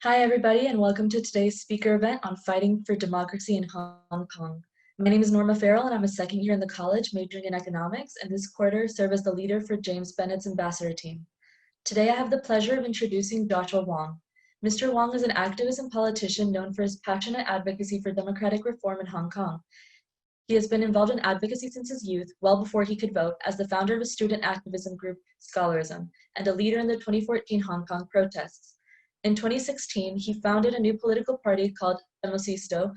Hi, everybody, and welcome to today's speaker event on fighting for democracy in Hong Kong. My name is Norma Farrell, and I'm a second year in the college majoring in economics, and this quarter serve as the leader for James Bennett's ambassador team. Today, I have the pleasure of introducing Joshua Wong. Mr. Wong is an activist and politician known for his passionate advocacy for democratic reform in Hong Kong. He has been involved in advocacy since his youth, well before he could vote, as the founder of a student activism group, Scholarism, and a leader in the 2014 Hong Kong protests. In 2016, he founded a new political party called Demosisto,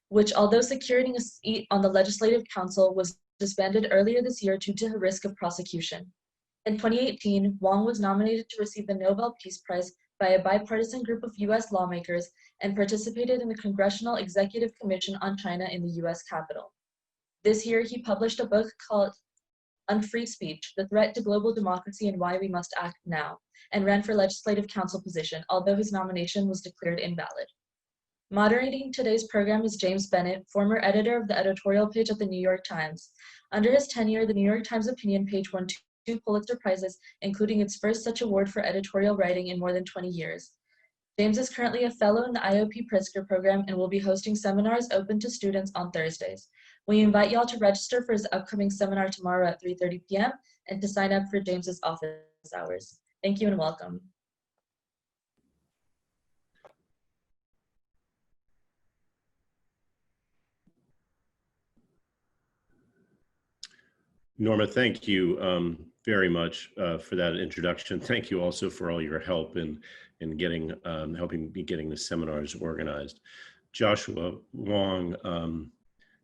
which, although securing a seat on the Legislative Council, was disbanded earlier this year due to a risk of prosecution. In 2018, Wong was nominated to receive the Nobel Peace Prize by a bipartisan group of US lawmakers and participated in the Congressional Executive Commission on China in the US Capitol. This year, he published a book called Unfree Speech, The Threat to Global Democracy and Why We Must Act Now, and ran for Legislative Council position, although his nomination was declared invalid. Moderating today's program is James Bennett, former editor of the editorial page of the New York Times. Under his tenure, the New York Times opinion page won two Pulitzer Prizes, including its first such award for editorial writing in more than 20 years. James is currently a fellow in the IOP Pritzker program and will be hosting seminars open to students on Thursdays. We invite y'all to register for his upcoming seminar tomorrow at 3:30 p.m. and to sign up for James's office hours. Thank you and welcome. Norma, thank you very much for that introduction. Thank you also for all your help in getting helping me getting the seminars organized. Joshua Wong,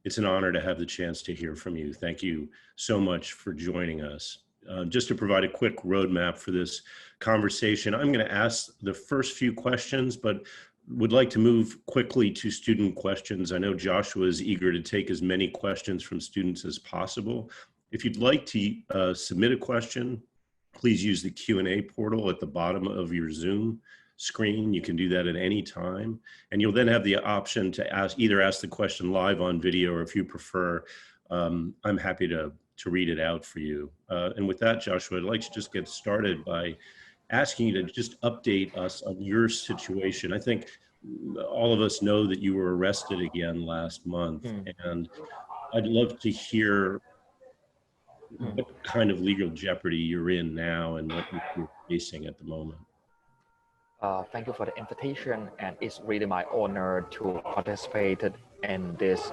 it's an honor to have the chance to hear from you. Thank you so much for joining us. Just to provide a quick roadmap for this conversation, I'm going to ask the first few questions, but would like to move quickly to student questions. I know Joshua is eager to take as many questions from students as possible. If you'd like to submit a question, please use the Q&A portal at the bottom of your Zoom screen. You can do that at any time. And you'll then have the option to either ask the question live on video, or if you prefer, I'm happy to read it out for you. And with that, Joshua, I'd like to just get started by asking you to just update us on your situation. I think all of us know that you were arrested again last month, and I'd love to hear what kind of legal jeopardy you're in now and what you're facing at the moment. Thank you for the invitation, and it's really my honor to participate in this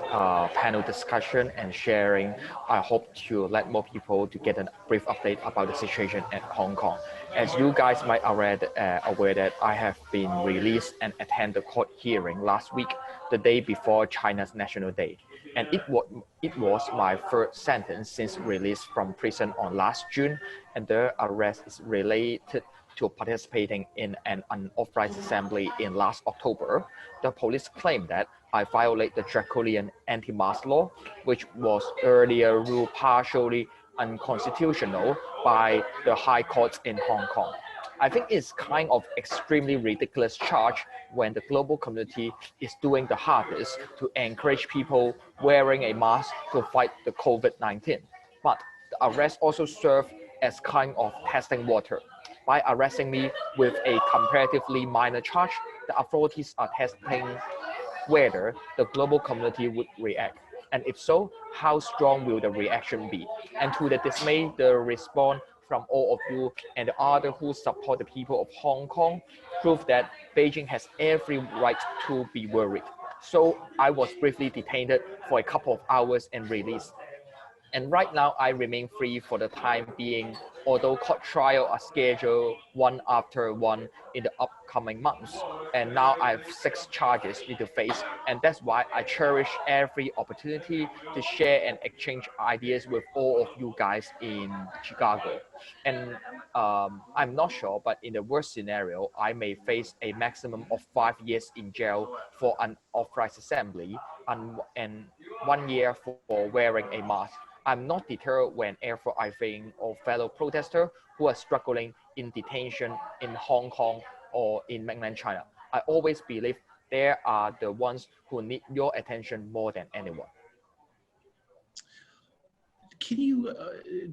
panel discussion and sharing. I hope to let more people to get a brief update about the situation at Hong Kong. As you guys might already aware that I have been released and attended the court hearing last week, the day before China's National Day. And it was my first sentence since release from prison on last June, and the arrest is related to participating in an unauthorized assembly in last October. The police claimed that I violate the draconian anti-mask law, which was earlier ruled partially unconstitutional by the High Court in Hong Kong. I think it's kind of extremely ridiculous charge when the global community is doing the hardest to encourage people wearing a mask to fight the COVID-19. But the arrest also served as kind of testing water. By arresting me with a comparatively minor charge, the authorities are testing whether the global community would react. And if so, how strong will the reaction be? And to the dismay, the response from all of you and the others who support the people of Hong Kong prove that Beijing has every right to be worried. So I was briefly detained for a couple of hours and released. And right now, I remain free for the time being, although court trials are scheduled one after one in the upcoming months. And now I have 6 charges to face, and that's why I cherish every opportunity to share and exchange ideas with all of you guys in Chicago. And I'm not sure, but in the worst scenario, I may face a maximum of 5 years in jail for unauthorized assembly and 1 year for wearing a mask. I'm not deterred whenever I think of fellow protesters who are struggling in detention in Hong Kong or in mainland China. I always believe they are the ones who need your attention more than anyone. Can you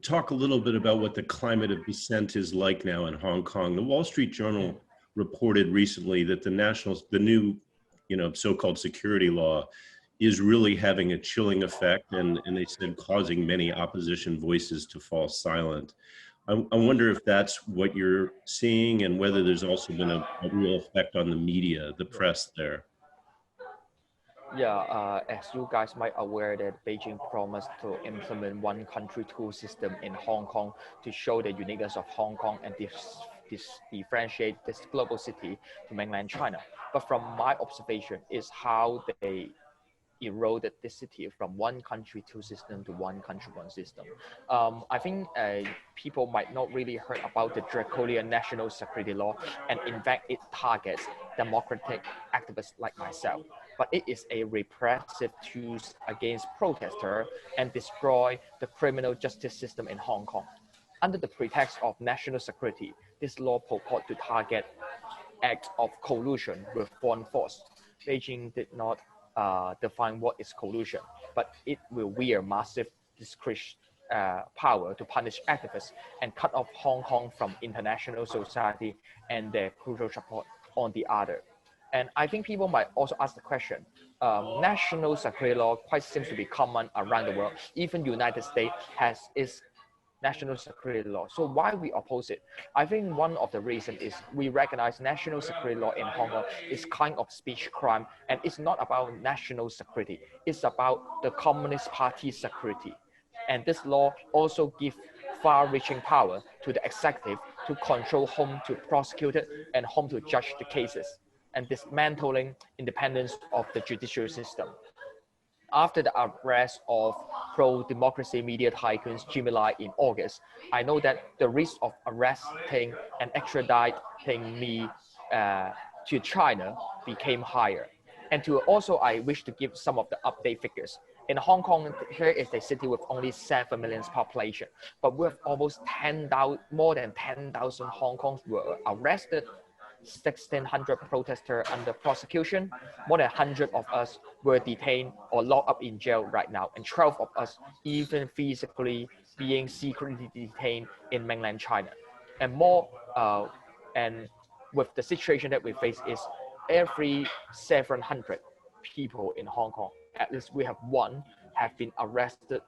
talk a little bit about what the climate of dissent is like now in Hong Kong? The Wall Street Journal reported recently that the new, so-called security law is really having a chilling effect, and they said causing many opposition voices to fall silent. I wonder if that's what you're seeing, and whether there's also been a real effect on the media, the press there. Yeah, as you guys might aware that Beijing promised to implement one country, two system in Hong Kong to show the uniqueness of Hong Kong and differentiate this global city to mainland China. But from my observation is how they eroded the city from one country, two system to one country, one system. I think people might not really heard about the draconian national security law, and in fact, it targets democratic activists like myself. But it is a repressive tool against protesters and destroy the criminal justice system in Hong Kong. Under the pretext of national security, this law purport to target acts of collusion with foreign force. Beijing did not define what is collusion, but it will wield massive discretion power to punish activists and cut off Hong Kong from international society and their crucial support on the other. And I think people might also ask the question, national security law quite seems to be common around the world. Even United States has its national security law. So why we oppose it? I think one of the reasons is we recognize national security law in Hong Kong is kind of speech crime, and it's not about national security. It's about the Communist Party security. And this law also gives far-reaching power to the executive to control whom to prosecute it and whom to judge the cases, and dismantling independence of the judicial system. After the arrest of pro-democracy media tycoons Jimmy Lai in August, I know that the risk of arresting and extraditing me to China became higher. And I wish to give some of the update figures. In Hong Kong, here is a city with only 7 million population, but with almost 10,000, more than 10,000 Hong Kongs were arrested, 1,600 protesters under prosecution. More than 100 of us were detained or locked up in jail right now, and 12 of us even physically being secretly detained in mainland China. And and with the situation that we face is every 700 people in Hong Kong, at least we have one have been arrested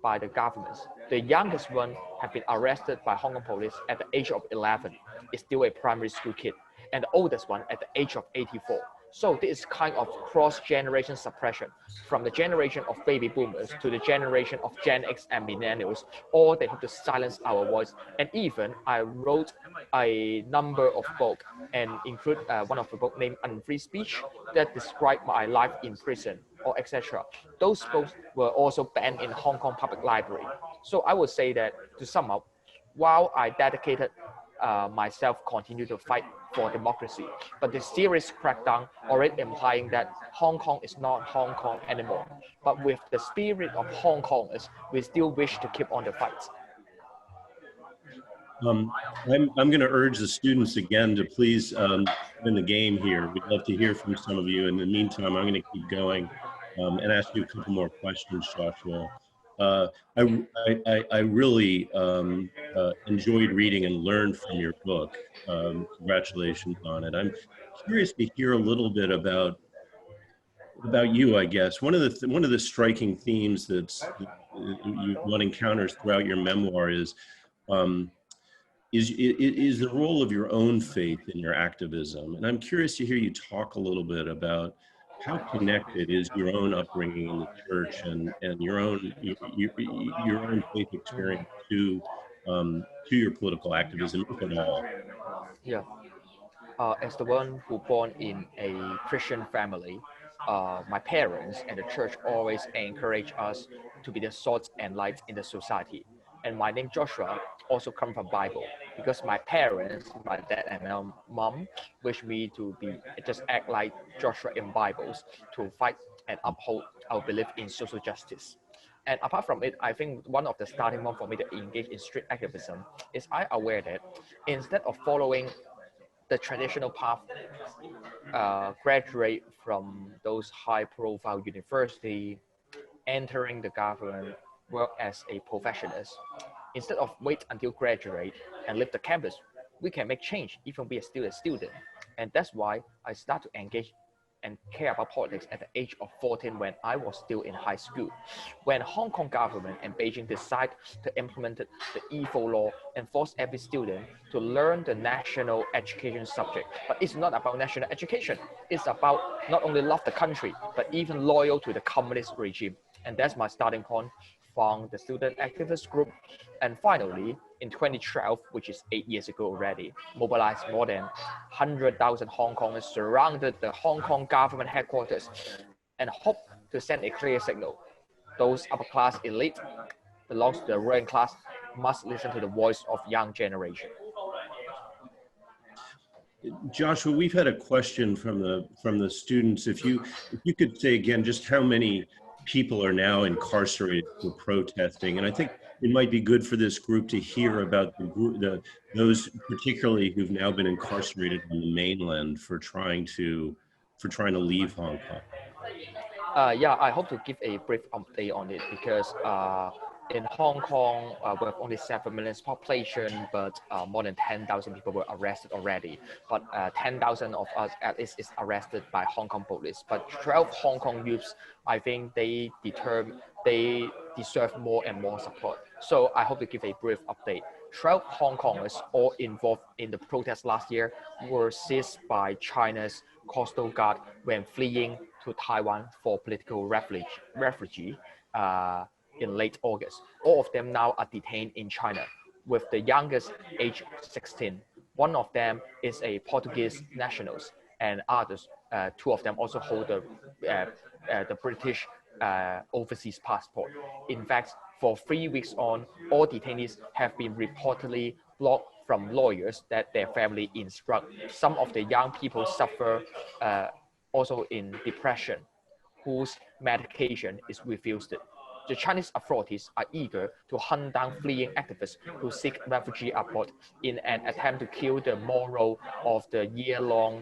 by the governments. The youngest one have been arrested by Hong Kong police at the age of 11. Is still a primary school kid. And the oldest one at the age of 84. So this is kind of cross-generation suppression from the generation of baby boomers to the generation of Gen X and millennials. All they have to silence our voice. And even I wrote a number of books and include one of the book named Unfree Speech that describe my life in prison or etc. Those books were also banned in Hong Kong Public Library. So I would say that to sum up, while I dedicated myself continue to fight for democracy, but the serious crackdown already implying that Hong Kong is not Hong Kong anymore. But with the spirit of Hong Kongers, we still wish to keep on the fight. I'm going to urge the students again to please in the game here. We'd love to hear from some of you. In the meantime, I'm going to keep going and ask you a couple more questions, Joshua. I really enjoyed reading and learned from your book. Congratulations on it. I'm curious to hear a little bit about you, I guess. One of the striking themes one encounters throughout your memoir is the role of your own faith in your activism. And I'm curious to hear you talk a little bit about how connected is your own upbringing in the church and your own faith experience to your political activism, if at all. Yeah. As the one who born in a Christian family, my parents and the church always encourage us to be the salt and light in the society. And my name Joshua also come from Bible because my parents, my dad and my mom, wish me to be just act like Joshua in Bibles to fight and uphold our belief in social justice. And apart from it, I think one of the starting point for me to engage in street activism is I aware that instead of following the traditional path, graduate from those high-profile university, entering the government, work as a professional. Instead of wait until graduate and leave the campus, we can make change even we are still a student. And that's why I start to engage and care about politics at the age of 14 when I was still in high school. When Hong Kong government and Beijing decide to implement the evil law and force every student to learn the national education subject. But it's not about national education. It's about not only love the country, but even loyal to the communist regime. And that's my starting point from the student activist group. And finally, in 2012, which is 8 years ago already, mobilized more than 100,000 Hong Kongers, surrounded the Hong Kong government headquarters, and hope to send a clear signal. Those upper class elite belongs to the ruling class must listen to the voice of young generation. Joshua, we've had a question from the students. If you could say again just how many people are now incarcerated for protesting, and I think it might be good for this group to hear about those particularly who've now been incarcerated on the mainland for trying to leave Hong Kong. Yeah, I hope to give a brief update on it because in Hong Kong, we have only 7 million population, but more than 10,000 people were arrested already. But 10,000 of us at least is arrested by Hong Kong police. But 12 Hong Kong youths, I think they deserve more and more support. So I hope to give a brief update. 12 Hong Kongers, all involved in the protest last year, were seized by China's Coastal Guard when fleeing to Taiwan for political refugee in late August. All of them now are detained in China, with the youngest age 16. One of them is a Portuguese national, and others, two of them also hold the British overseas passport. In fact, for 3 weeks on, all detainees have been reportedly blocked from lawyers that their family instruct. Some of the young people suffer also in depression, whose medication is refused. The Chinese authorities are eager to hunt down fleeing activists who seek refugee abroad in an attempt to kill the morale of the year-long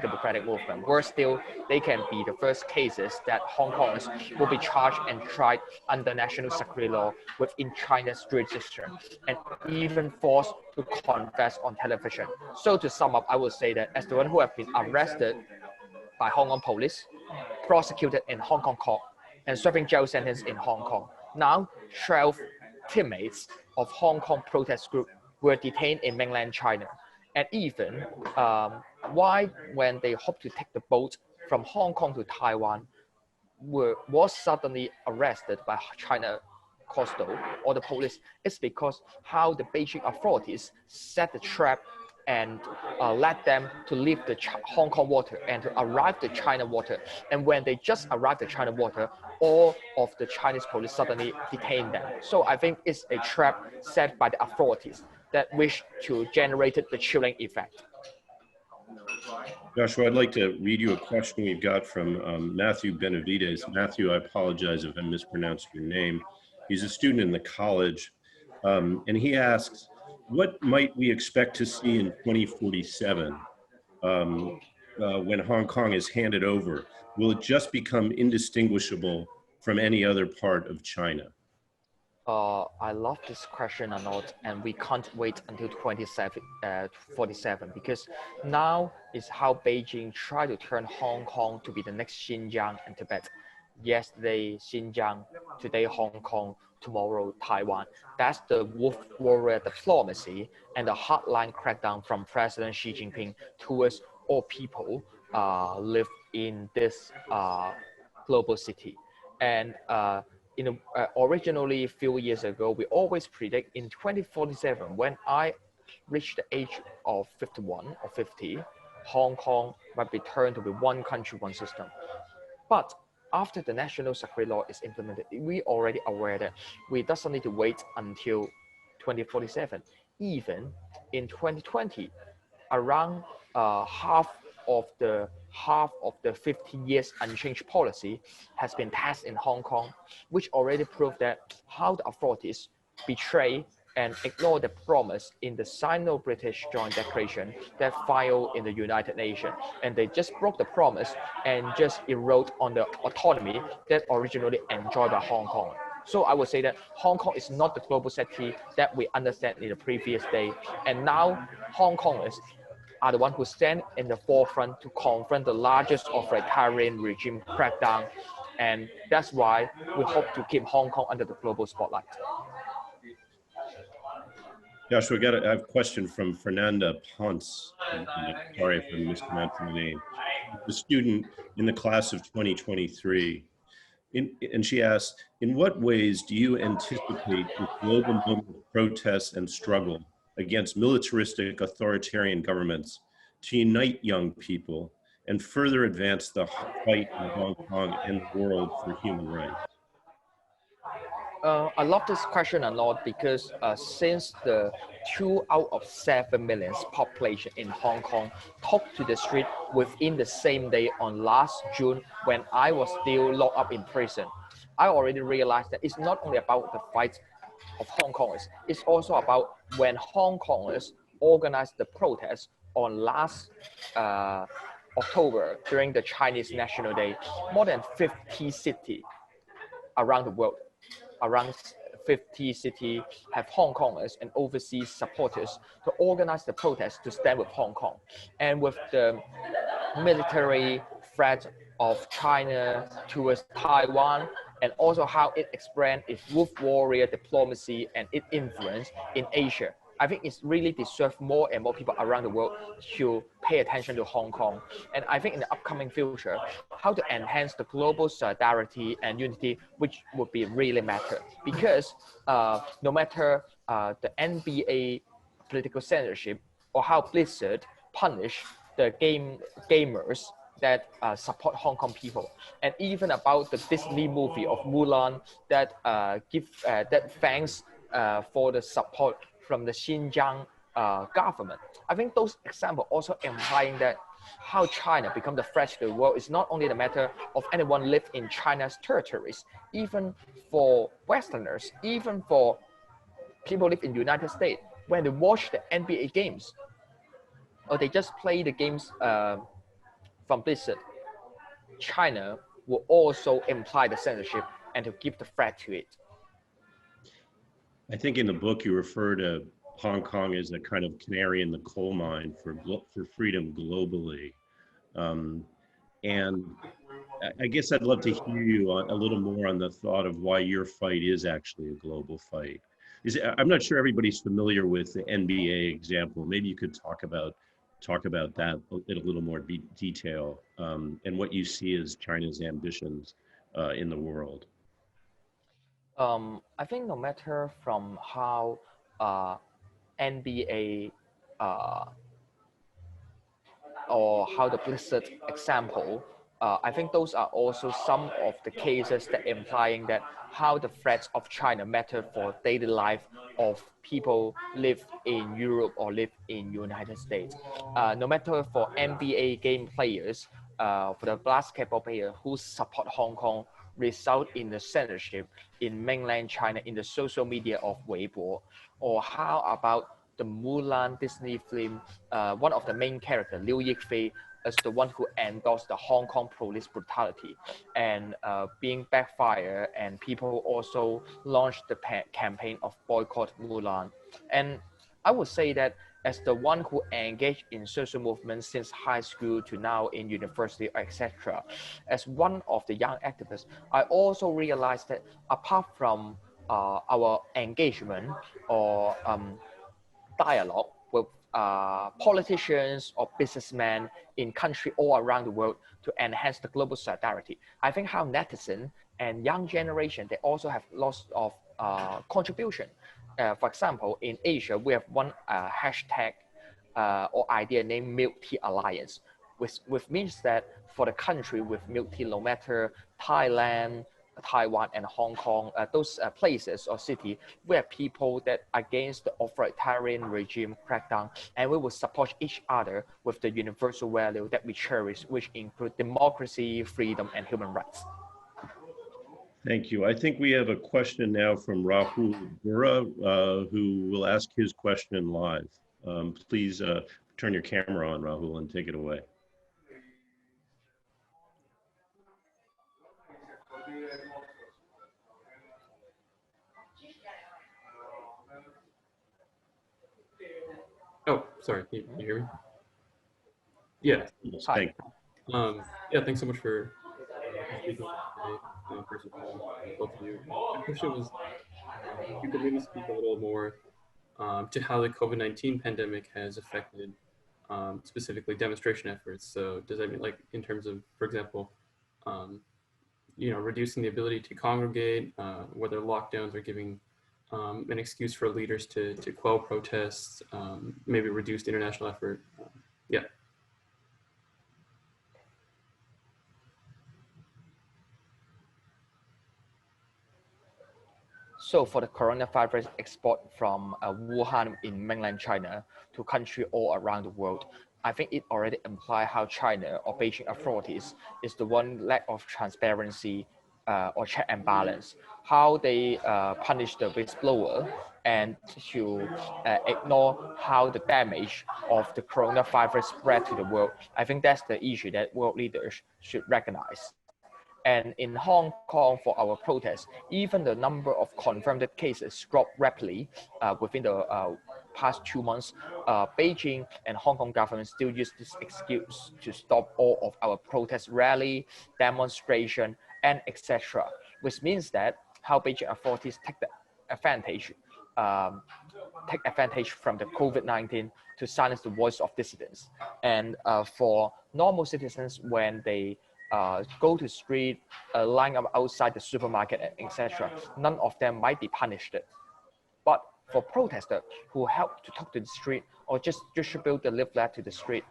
democratic movement. Worse still, they can be the first cases that Hong Kongers will be charged and tried under national security law within China's jurisdiction, and even forced to confess on television. So to sum up, I would say that as the one who have been arrested by Hong Kong police, prosecuted in Hong Kong court, and serving jail sentence in Hong Kong. Now, 12 teammates of Hong Kong protest group were detained in mainland China. And even why, when they hoped to take the boat from Hong Kong to Taiwan, was suddenly arrested by China coastal or the police, is because how the Beijing authorities set the trap and led them to leave the Hong Kong water and to arrive to China water. And when they just arrived at China water, all of the Chinese police suddenly detained them. So I think it's a trap set by the authorities that wish to generate the chilling effect. Joshua, I'd like to read you a question we've got from Matthew Benavides. Matthew, I apologize if I mispronounced your name. He's a student in the college, and he asks, what might we expect to see in 2047 when Hong Kong is handed over? Will it just become indistinguishable from any other part of China? I love this question a lot, and we can't wait until 2047 because now is how Beijing try to turn Hong Kong to be the next Xinjiang and Tibet. Yesterday Xinjiang, today Hong Kong, tomorrow Taiwan. That's the wolf warrior diplomacy and the hardline crackdown from President Xi Jinping towards all people live in this global city. And originally a few years ago, we always predict in 2047, when I reach the age of 51 or 50, Hong Kong might be turned to be one country, one system. But after the national security law is implemented, we already aware that we doesn't need to wait until 2047. Even in 2020, around half of the 50 years unchanged policy has been passed in Hong Kong, which already proved that how the authorities betray and ignore the promise in the Sino-British Joint Declaration that filed in the United Nations. And they just broke the promise and just erode on the autonomy that originally enjoyed by Hong Kong. So I would say that Hong Kong is not the global city that we understand in the previous day. And now Hong Kongers are the ones who stand in the forefront to confront the largest authoritarian regime crackdown. And that's why we hope to keep Hong Kong under the global spotlight. Joshua, I have a question from Fernanda Ponce. Sorry if I'm mispronouncing the name. The student in the class of 2023. And she asks, in what ways do you anticipate the global moment of protest and struggle against militaristic authoritarian governments to unite young people and further advance the fight in Hong Kong and the world for human rights? I love this question a lot because since the 2 out of 7 million population in Hong Kong took to the street within the same day on last June when I was still locked up in prison, I already realized that it's not only about the fight of Hong Kongers, it's also about when Hong Kongers organized the protest on last October during the Chinese National Day. More than 50 cities around the world, around 50 cities have Hong Kongers and overseas supporters to organize the protest to stand with Hong Kong. And with the military threat of China towards Taiwan, and also how it explains its wolf warrior diplomacy and its influence in Asia, I think it's really deserves more and more people around the world to pay attention to Hong Kong. And I think in the upcoming future, how to enhance the global solidarity and unity, which would be really matter. Because no matter the NBA political censorship or how Blizzard punish the gamers that support Hong Kong people, and even about the Disney movie of Mulan that that thanks for the support from the Xinjiang government. I think those examples also implying that how China become the threat to the world is not only the matter of anyone live in China's territories, even for Westerners, even for people live in the United States, when they watch the NBA games, or they just play the games from Blizzard, China will also imply the censorship and to give the threat to it. I think in the book you refer to Hong Kong as a kind of canary in the coal mine for freedom globally. And I guess I'd love to hear you a little more on the thought of why your fight is actually a global fight. I'm not sure everybody's familiar with the NBA example. Maybe you could talk about that in a little more detail, and what you see as China's ambitions in the world. I think no matter from how NBA or how the Blizzard example, I think those are also some of the cases that implying that how the threats of China matter for daily life of people live in Europe or live in United States. No matter for NBA game players, for the basketball player who support Hong Kong, result in the censorship in mainland China in the social media of Weibo, or how about the Mulan Disney film, one of the main characters, Liu Yifei, as the one who endorsed the Hong Kong police brutality and being backfire, and people also launched the campaign of boycott Mulan. And I would say that as the one who engaged in social movements since high school to now in university, etc., as one of the young activists, I also realized that apart from our engagement or dialogue with politicians or businessmen in country all around the world to enhance the global solidarity, I think how netizen and young generation, they also have lots of contribution. For example, in Asia, we have one hashtag or idea named Milk Tea Alliance, which means that for the country with milk tea, no matter Thailand, Taiwan, and Hong Kong, those places or city where people that against the authoritarian regime crackdown, and we will support each other with the universal value that we cherish, which include democracy, freedom, and human rights. Thank you. I think we have a question now from Rahul Gura, who will ask his question live. Please turn your camera on, Rahul, and take it away. sorry, can you hear me? Yeah. Yes, Hi. thank you. Yeah, thanks so much for speaking today. First of all, both of you. My question was, if you could maybe speak a little more to how the COVID-19 pandemic has affected specifically demonstration efforts. So does that mean, like, in terms of, for example, um, reducing the ability to congregate, whether lockdowns are giving an excuse for leaders to quell protests, maybe reduced international effort? Yeah. So for the coronavirus export from Wuhan in mainland China to countries all around the world, I think it already implies how China or Beijing authorities is the one lack of transparency or check and balance, how they punish the whistleblower and to ignore how the damage of the coronavirus spread to the world. I think that's the issue that world leaders should recognize. And in Hong Kong, for our protests, even the number of confirmed cases dropped rapidly within the past 2 months. Beijing and Hong Kong government still use this excuse to stop all of our protest rally, demonstration, and etc. Which means that how Beijing authorities take advantage from the COVID-19 to silence the voice of dissidents. And for normal citizens, when they go to street, line up outside the supermarket, etc., none of them might be punished. But for protesters who help to talk to the street or just distribute the leaflet to the street,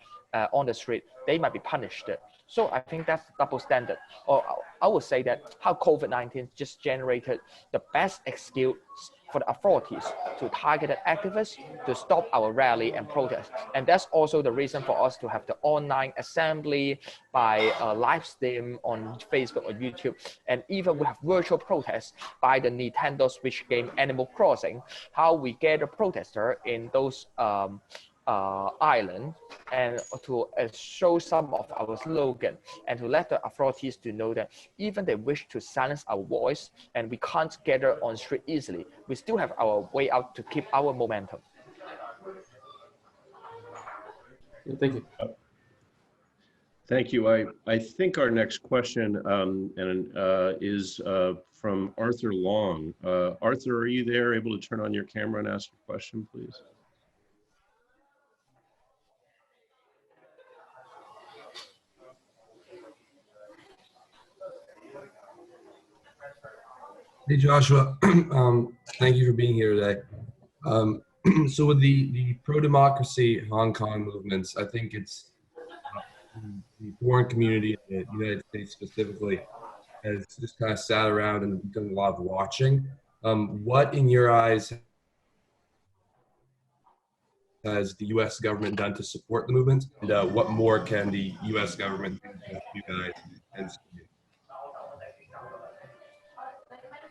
on the street, they might be punished. So I think that's double standard. Or I would say that how COVID-19 just generated the best excuse for the authorities to target activists to stop our rally and protest. And that's also the reason for us to have the online assembly by live stream on Facebook or YouTube. And even we have virtual protests by the Nintendo Switch game Animal Crossing, how we gather protesters in those island and to show some of our slogan and to let the authorities to know that even they wish to silence our voice and we can't gather on street easily, we still have our way out to keep our momentum. Thank you. Thank you. I think our next question is from Arthur Long. Arthur, are you there, able to turn on your camera and ask your question, please? Hey, Joshua. Thank you for being here today. So with the pro-democracy Hong Kong movements, I think it's the foreign community, the United States specifically, has just kind of sat around and done a lot of watching. What, in your eyes, has the U.S. government done to support the movement? And what more can the U.S. government do to help you guys? And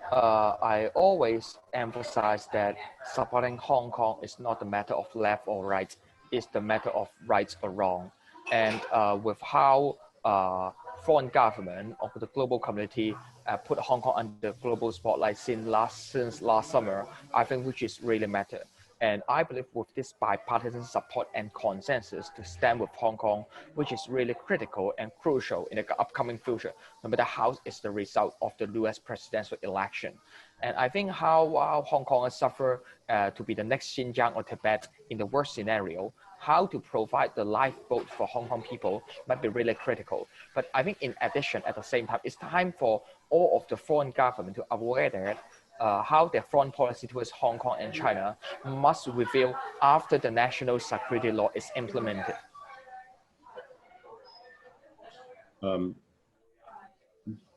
I always emphasize that supporting Hong Kong is not a matter of left or right, it's the matter of right or wrong. And with how foreign government or the global community put Hong Kong under the global spotlight since last summer, I think which is really matter. And I believe with this bipartisan support and consensus to stand with Hong Kong, which is really critical and crucial in the upcoming future, no matter how is the result of the US presidential election. And I think how Hong Kong suffer to be the next Xinjiang or Tibet in the worst scenario, how to provide the lifeboat for Hong Kong people might be really critical. But I think in addition, at the same time, it's time for all of the foreign government to aware that how their foreign policy towards Hong Kong and China must reveal after the national security law is implemented.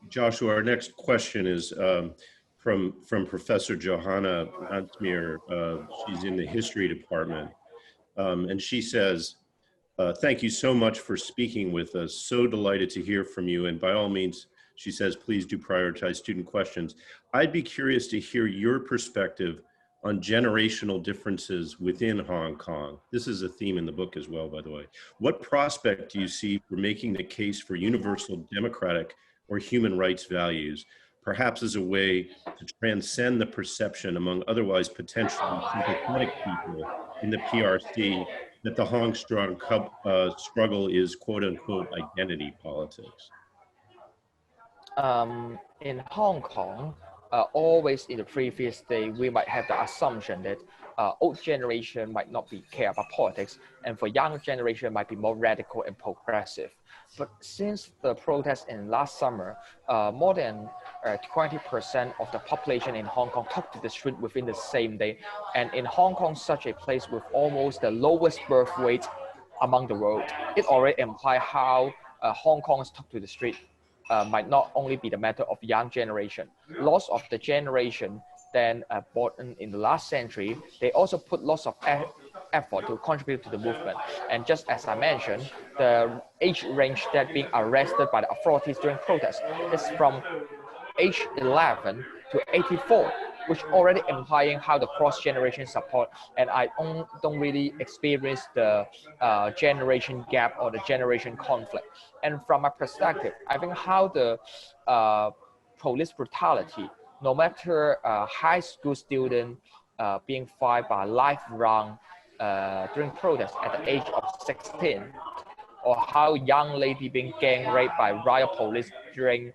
Joshua, our next question is from Professor Johanna Hansmeer. She's in the history department. And she says, thank you so much for speaking with us. So delighted to hear from you. And by all means, she says, please do prioritize student questions. I'd be curious to hear your perspective on generational differences within Hong Kong. This is a theme in the book as well, by the way. What prospect do you see for making the case for universal democratic or human rights values? perhaps as a way to transcend the perception among otherwise potentially sympathetic people in the PRC that the struggle is quote unquote identity politics? In Hong Kong, always in the previous day, we might have the assumption that old generation might not be care about politics, and for young generation might be more radical and progressive. But since the protest in last summer, more than 20% of the population in Hong Kong took to the street within the same day, and in Hong Kong, such a place with almost the lowest birth rate among the world, it already implies how Hong Kongers took to the street might not only be the matter of young generation. Lots of the generation then born in the last century, they also put lots of effort to contribute to the movement. And just as I mentioned, the age range that being arrested by the authorities during protests is from age 11 to 84, which already implying how the cross-generation support, and I don't really experience the generation gap or the generation conflict. And from my perspective, I think how the police brutality, no matter high school student being fired by live round during protests at the age of 16, or how young lady being gang raped by riot police during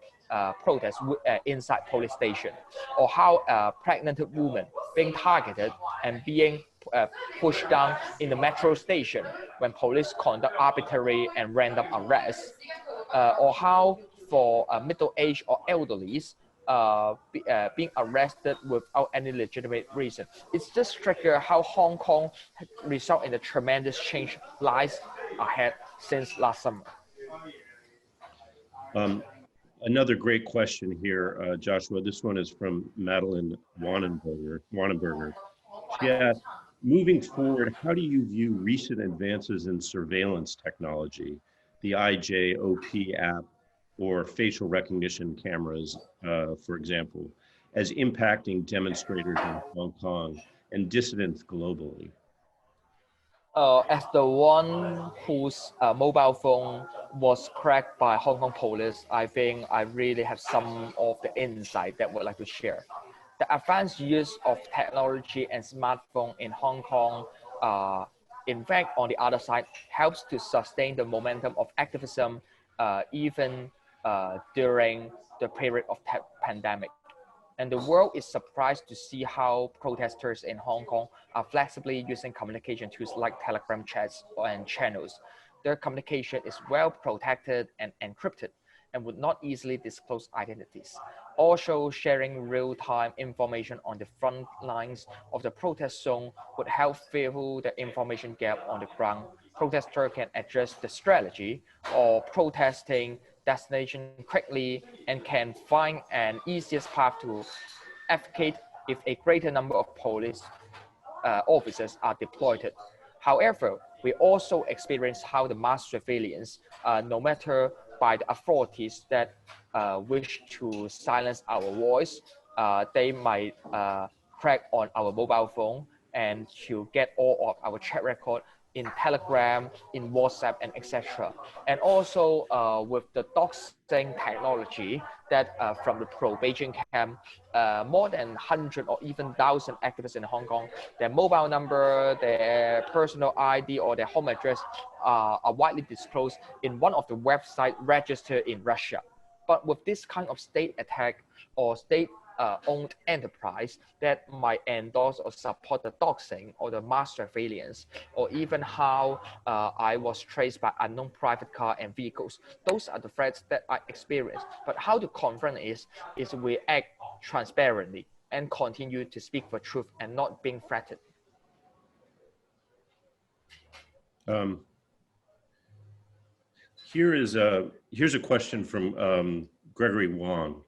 protests inside police station, or how a pregnant woman being targeted and being pushed down in the metro station when police conduct arbitrary and random arrests, or how for middle-aged or elderlies being arrested without any legitimate reason. It's just trigger how Hong Kong result in a tremendous change lies ahead since last summer. Another great question here, Joshua. This one is from Madeline Wannenberger. She asked, moving forward, how do you view recent advances in surveillance technology, the IJOP app, or facial recognition cameras, for example, as impacting demonstrators in Hong Kong and dissidents globally? As the one whose mobile phone was cracked by Hong Kong police, I think I really have some of the insight that I would like to share. The advanced use of technology and smartphone in Hong Kong, in fact, on the other side, helps to sustain the momentum of activism even during the period of pandemic. And the world is surprised to see how protesters in Hong Kong are flexibly using communication tools like Telegram chats and channels. Their communication is well protected and encrypted and would not easily disclose identities. Also, sharing real-time information on the front lines of the protest zone would help fill the information gap on the ground. Protesters can adjust the strategy or protesting destination quickly and can find an easiest path to advocate if a greater number of police officers are deployed. However, we also experience how the mass surveillance, no matter by the authorities that wish to silence our voice, they might crack on our mobile phone and to get all of our chat record in Telegram, in WhatsApp, and etc. And also with the doxing technology that from the pro-Beijing camp, more than 100 or even 1,000 activists in Hong Kong, their mobile number, their personal ID, or their home address are widely disclosed in one of the websites registered in Russia. But with this kind of state attack or state owned enterprise that might endorse or support the doxing or the mass surveillance, or even how I was traced by unknown private car and vehicles. Those are the threats that I experience. But how to confront is we act transparently and continue to speak for truth and not being threatened. Here's a question from Gregory Wong.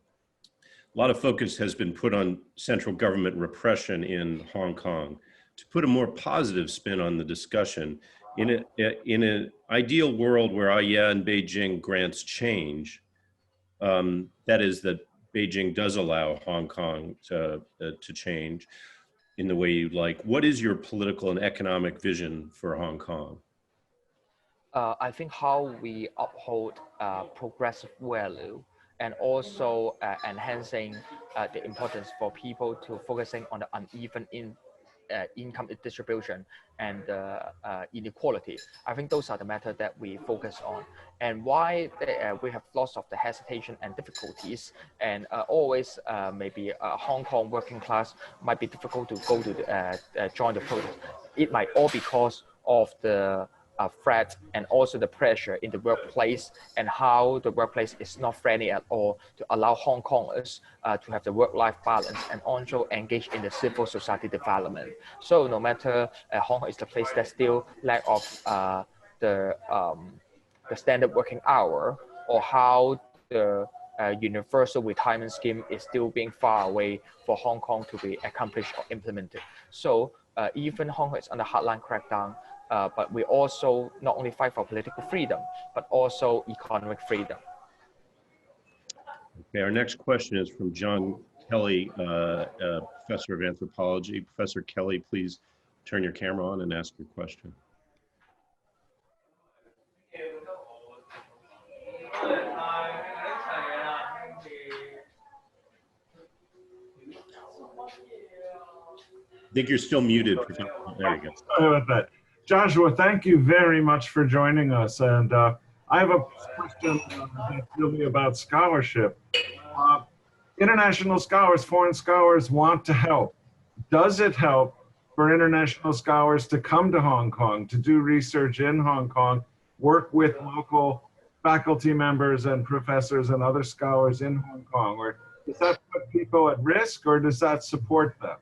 A lot of focus has been put on central government repression in Hong Kong. To put a more positive spin on the discussion, in an ideal world where and Beijing grants change, that is that Beijing does allow Hong Kong to change in the way you'd like, what is your political and economic vision for Hong Kong? I think how we uphold progressive value and also enhancing the importance for people to focusing on the uneven income distribution and inequality. I think those are the matters that we focus on, and why we have lots of the hesitation and difficulties, and always maybe Hong Kong working class might be difficult to go to join the protest. It might all because of the threat and also the pressure in the workplace, and how the workplace is not friendly at all to allow Hong Kongers to have the work-life balance and also engage in the civil society development. So no matter Hong Kong is the place that still lack of the standard working hour, or how the universal retirement scheme is still being far away for Hong Kong to be accomplished or implemented. So even Hong Kong is under hardline crackdown, but we also not only fight for political freedom, but also economic freedom. Okay, our next question is from John Kelly, professor of anthropology. Professor Kelly, please turn your camera on and ask your question. I think you're still muted. There you go. Sorry about that. Joshua, thank you very much for joining us. And I have a question that's really about scholarship. International scholars, foreign scholars want to help. Does it help for international scholars to come to Hong Kong, to do research in Hong Kong, work with local faculty members and professors and other scholars in Hong Kong? Or does that put people at risk, or does that support them?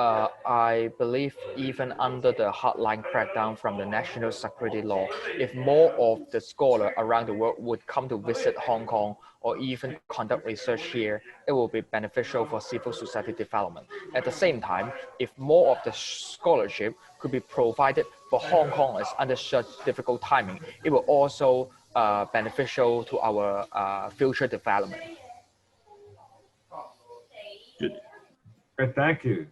I believe even under the hardline crackdown from the national security law, if more of the scholars around the world would come to visit Hong Kong or even conduct research here, it will be beneficial for civil society development. At the same time, if more of the scholarship could be provided for Hong Kongers under such difficult timing, it will also beneficial to our future development. Good. Thank you.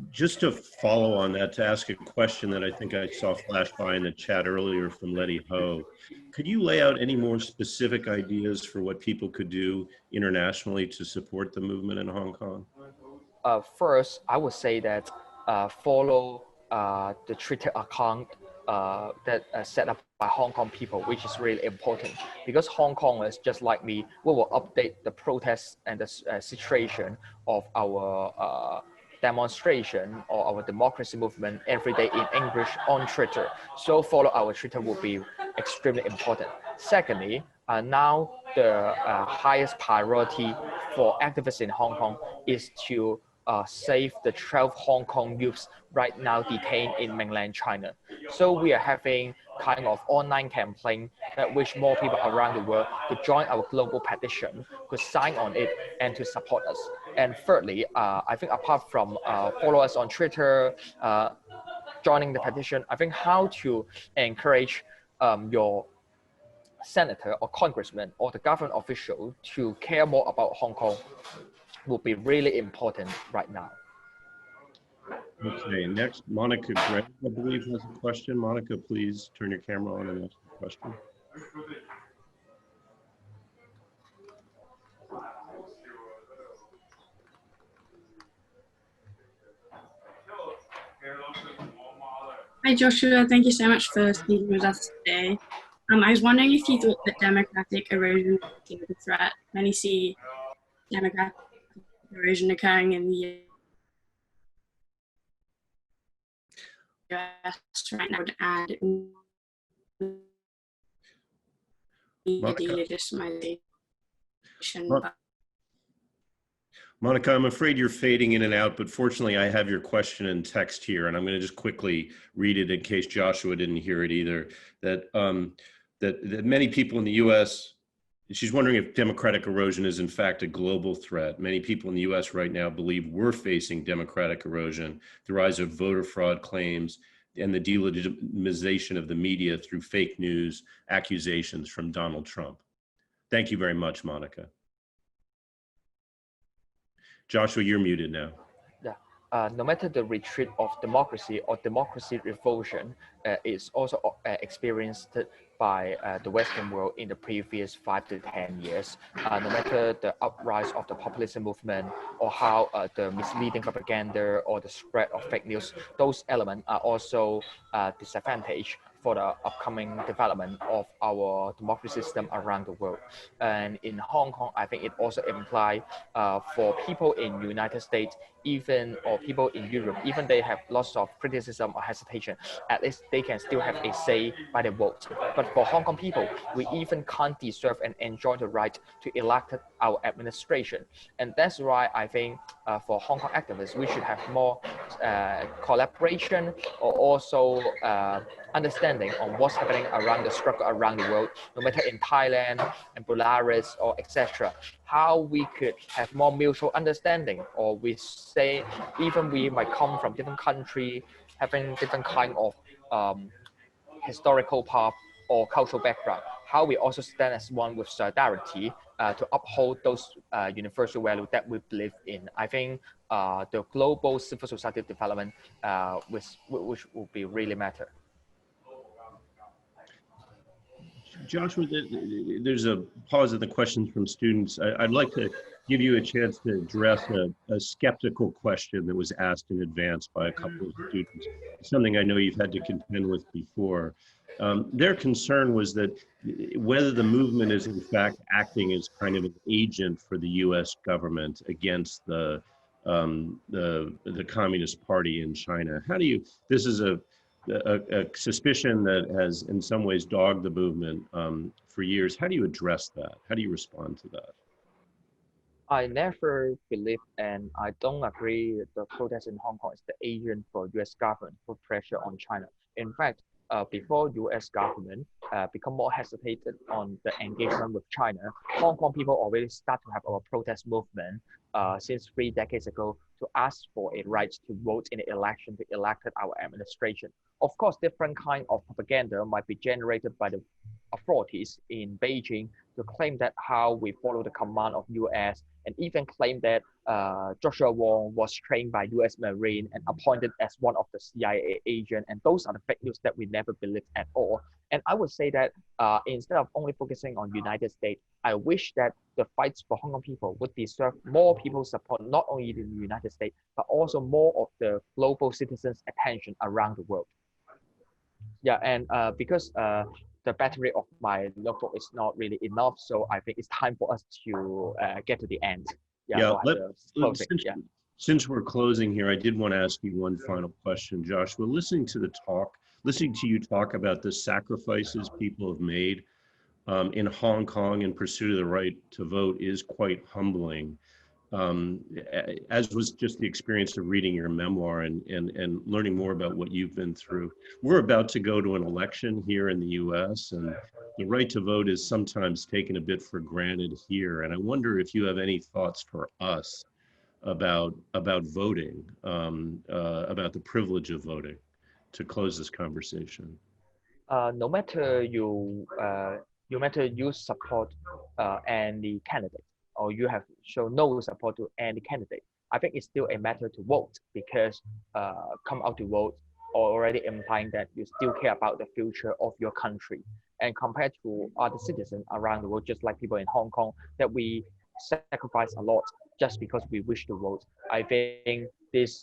Just to follow on that, to ask a question that I think I saw flash by in the chat earlier from Letty Ho, could you lay out any more specific ideas for what people could do internationally to support the movement in Hong Kong? First, I would say that follow the Twitter account that set up by Hong Kong people, which is really important, because Hong Kongers, just like me, we will update the protests and the situation of our demonstration or our democracy movement every day in English on Twitter. So follow our Twitter will be extremely important. Secondly, now the highest priority for activists in Hong Kong is to save the 12 Hong Kong youths right now detained in mainland China. So we are having kind of online campaign that wish more people around the world to join our global petition, to sign on it and to support us. And thirdly, I think apart from follow us on Twitter, joining the petition, I think how to encourage your senator or congressman or the government official to care more about Hong Kong will be really important right now. Okay, next, Monica Gray, I believe, has a question. Monica, please turn your camera on and ask the question. Hi Joshua, thank you so much for speaking with us today. I was wondering if you thought that democratic erosion was a threat. Many see democratic erosion occurring in the US right now, and Monica, I'm afraid you're fading in and out, but fortunately I have your question in text here, and I'm going to just quickly read it in case Joshua didn't hear it either. That many people in the U.S., she's wondering if democratic erosion is in fact a global threat. Many people in the U.S. right now believe we're facing democratic erosion, the rise of voter fraud claims, and the delegitimization of the media through fake news accusations from Donald Trump. Thank you very much, Monica. Joshua, you're muted now. Yeah, no matter the retreat of democracy or democracy revolution is also experienced by the Western world in the previous 5 to 10 years. No matter the uprise of the populism movement or how the misleading propaganda or the spread of fake news, those elements are also disadvantage for the upcoming development of our democracy system around the world. And in Hong Kong, I think it also implies for people in United States, even or people in Europe, even they have lots of criticism or hesitation, at least they can still have a say by the vote. But for Hong Kong people, we even can't deserve and enjoy the right to elect our administration. And that's why I think for Hong Kong activists, we should have more collaboration or also understanding on what's happening around the struggle around the world, no matter in Thailand and Belarus or etc. How we could have more mutual understanding, or we say even we might come from different country, having different kind of historical path or cultural background, how we also stand as one with solidarity to uphold those universal values that we believe in. I think the global civil society development which will be really matter. Joshua, there's a pause in the questions from students. I'd like to give you a chance to address a skeptical question that was asked in advance by a couple of students, something I know you've had to contend with before. Their concern was that whether the movement is in fact acting as kind of an agent for the U.S. government against the Communist Party in China. How do you, this is a suspicion that has in some ways dogged the movement for years. How do you address that? How do you respond to that? I never believe and I don't agree the protest in Hong Kong is the agent for US government to put pressure on China. In fact, before US government become more hesitated on the engagement with China, Hong Kong people already start to have our protest movement since 3 decades ago to ask for a right to vote in the election to elect our administration. Of course, different kind of propaganda might be generated by the authorities in Beijing to claim that how we follow the command of US, and even claim that Joshua Wong was trained by US Marine and appointed as one of the CIA agent. And those are the fake news that we never believed at all. And I would say that instead of only focusing on United States, I wish that the fights for Hong Kong people would deserve more people's support, not only in the United States, but also more of the global citizens' attention around the world. Yeah, and because the battery of my notebook is not really enough, so I think it's time for us to get to the end. Yeah, since we're closing here, I did want to ask you one final question, Joshua. Listening to you talk about the sacrifices people have made in Hong Kong in pursuit of the right to vote is quite humbling. As was just the experience of reading your memoir and learning more about what you've been through. We're about to go to an election here in the US, and the right to vote is sometimes taken a bit for granted here. And I wonder if you have any thoughts for us about voting, about the privilege of voting, to close this conversation. No matter you support any candidate, or you have shown no support to any candidate, I think it's still a matter to vote, because come out to vote already implying that you still care about the future of your country. And compared to other citizens around the world, just like people in Hong Kong, that we sacrifice a lot just because we wish to vote, I think this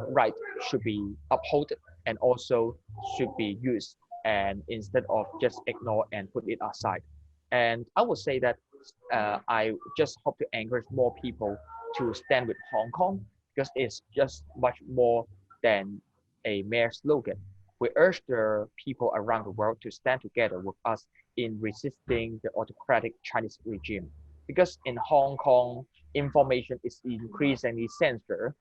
right should be upheld and also should be used, and instead of just ignore and put it aside. And I would say that I just hope to encourage more people to stand with Hong Kong, because it's just much more than a mere slogan. We urge the people around the world to stand together with us in resisting the autocratic Chinese regime. Because in Hong Kong, information is increasingly censored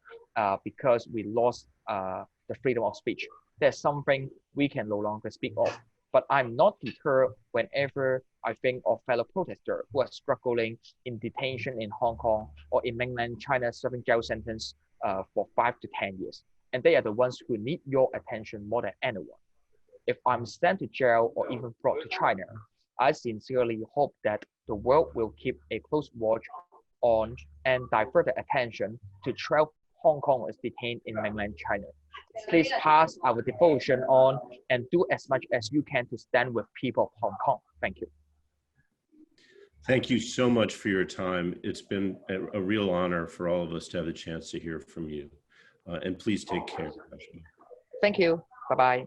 because we lost the freedom of speech. There's something we can no longer speak of. But I'm not deterred whenever I think of fellow protesters who are struggling in detention in Hong Kong or in mainland China serving jail sentence for 5 to 10 years. And they are the ones who need your attention more than anyone. If I'm sent to jail or even brought to China, I sincerely hope that the world will keep a close watch on and divert the attention to 12 Hong Kong is detained in mainland China. Please pass our devotion on and do as much as you can to stand with people of Hong Kong. Thank you. Thank you so much for your time. It's been a real honor for all of us to have the chance to hear from you. And please take care. Thank you. Bye-bye.